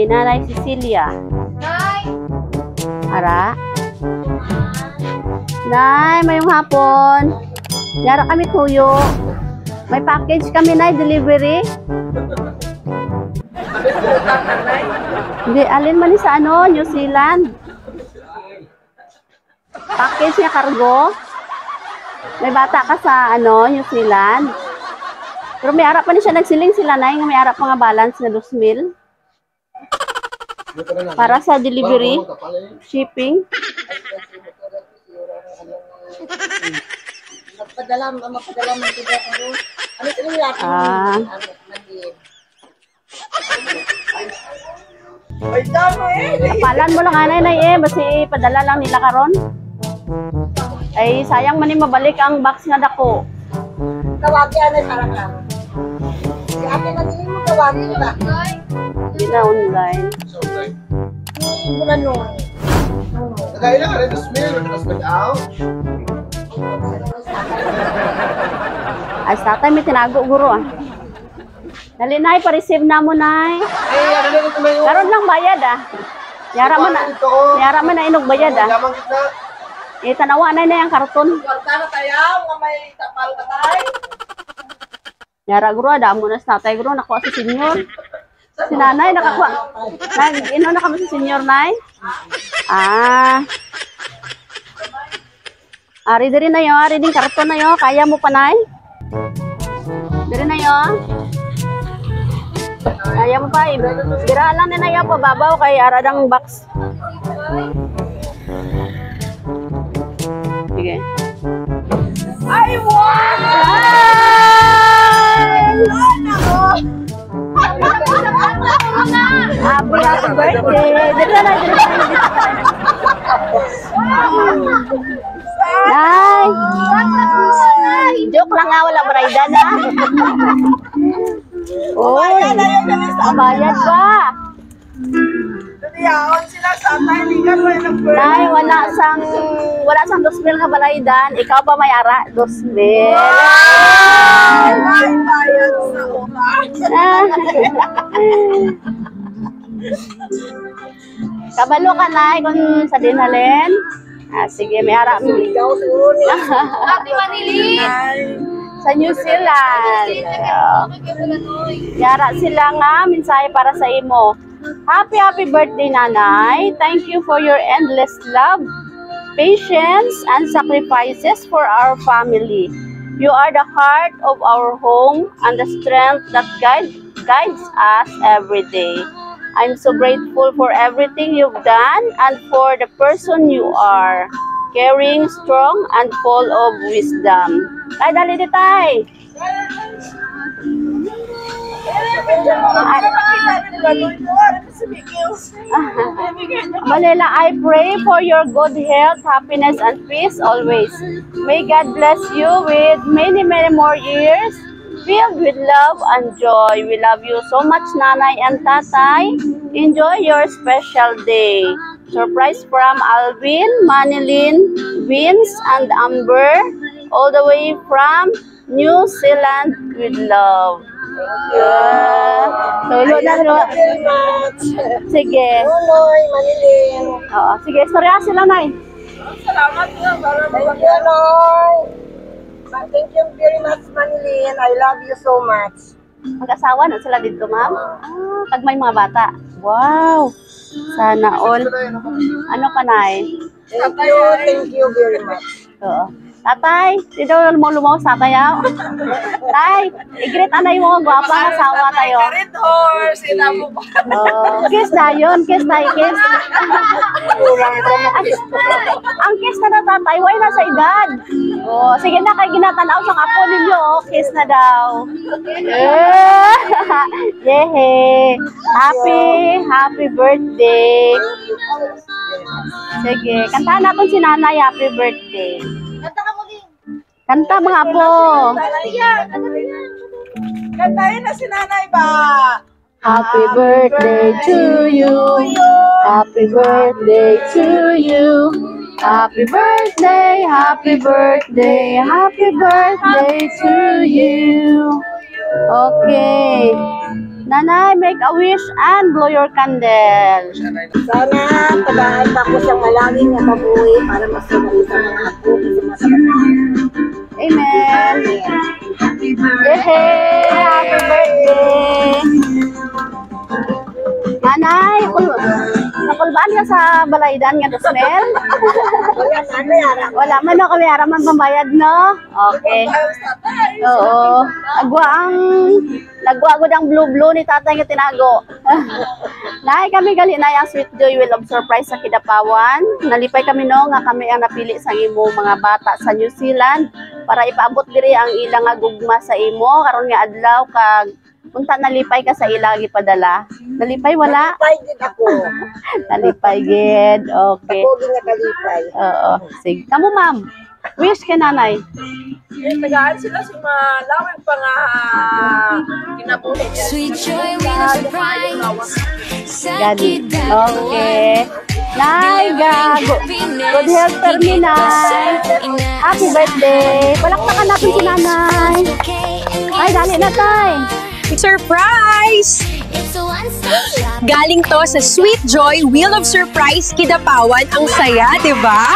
birthday, Nanay Cecilia. Nay! Ara? Nay, mayong hapon. Yara kami tuyo. May package kami, Nay, delivery. Hindi, alin man sa ano, New Zealand. Package niya cargo. May bata ka sa ano, New Zealand. Pero may arap pa niya siya nagsiling sila, Nay, may arap mga balance na 2,000. Para sa delivery, shipping. Mapadala mo tiga ko. Ano sila lahat? Ay, dami eh. Kapalan mo lang, Nay, basi padala lang nila karon. Ay, sayang man mabalik ang box nga dako. Tawagin ano sarap lang. Si ate Madiling mo tawagin ba? Hindi na online. Bulan nun. Nagkailan ka rin, tapos mag-out. Ay, sa tatay, may tinago, guro, ah. Dali, Nay, pa-receive na mo, Nay. Eh, ano na ito may Karon lang bayad, ah. Yara mo na inog bayad, ah. lamang kita. Tanawa na yung karton. Kwarta na tayo, nga may tapal ka tayo. Yara, guro, damo na sa tatay, guro, nakuha si senyor. Si nanay, nakakuha. Ino na kami si senyor, Nay. Ari, diri na yun. Ari din karton na yun. Kaya mo pa, Nay? Diri na yun. Kaya mo pa. Dira lang na yun. Pababaw kay aradang box. Sige. Ay, wow! Happy birthday! Diri na, diri na. Nay! Joke lang nga, wala barayda na. Uy! Bayad pa! Yaon sila sa atay, hindi ka pa yung Nay, wala sang 2,000 ka balaydan. Ikaw pa may ara, 2,000. Ay, bayad sa utak. Kabalo ka, Nay, kung sa dinhalin. Sige, may ara. Ikaw siguro niya. Happy Manili! Sa New Zealand. Yara sila nga, mensahe para sa imo. Happy birthday, Nanay. Thank you for your endless love, patience, and sacrifices for our family. You are the heart of our home and the strength that guides us every day. I'm so grateful for everything you've done and for the person you are. Caring, strong, and full of wisdom. Tay, dali di, Tay. Malela, I pray for your good health, happiness, and peace always. May God bless you with many more years filled with love and joy. We love you so much, Nanay and Tatay. Enjoy your special day. Surprise from Alvin, Manilyn, Vince, and Amber, all the way from New Zealand with love. Tulo na, tulo. Sige. Tuloy, Manilyn. Oo, sige, istorya sila, Nay. Salamat nga. Thank you, Noy. Thank you very much, Manilyn. I love you so much. Mag-asawa na sila dito, ma'am? Pag may mga bata. Wow! Sana all. Ano ka, Nay? Thank you very much. Oo. Tatay, dito mo lumaw sa tayo. Tay, i-greet anay mo, gwapang asawa tayo. Red horse, inamo pa. Kiss na yun, kiss na, kiss. Ang kiss na tatay, why na sa edad? Oh, sige na, kay ginatanaw sa kapo ninyo, kiss na daw. Yehe! Happy birthday. Sige, kantahan natin si Nanay, happy birthday. Kanta ka mo din. Kanta mga po. Kantahin na si Nanay ba? Happy birthday to you. Happy birthday to you. Happy birthday, happy birthday, happy birthday to you. Okay. Nanay, make a wish and blow your candle. Sana tagaan pa ko siyang malangin na mabuhay para masunod sa mga apo sa mga kabataan. Amen. Yehey! Happy birthday! Nanay, nakulbaan ka sa balaydan nga smell? Wala na, ano yara? Wala man no, kami haraman pambayad, no? Okay. Oo. Nagwa ang blue ni tatay nga tinago. Nay, kami gali na yung Sweet Joy Will of Surprise sa Kidapawan. Nalipay kami no, nga kami ang napili sa imo mga bata sa New Zealand para ipaabot diri ang ilang nga gugma sa imo. Karon nga adlaw kag punta nalipay ka sa ilang ipadala. Nalipay wala? Kalipay din ako. Nalipay gid. Okay. Ako din nga kalipay. Oo. Sige. Kamu ma'am. Wish kay nanay. Tagaan sila si malawin pa nga kinabuhi. Sweet joy with a surprise. Gani. Okay. Nay, gago. Good health for me, Nay. Happy birthday. Palakpakan natin si nanay. Ay, dali na, tay. Surprise! Galing to sa Sweet Joy Wheel of Surprise Kidapawan. Ang saya, di ba?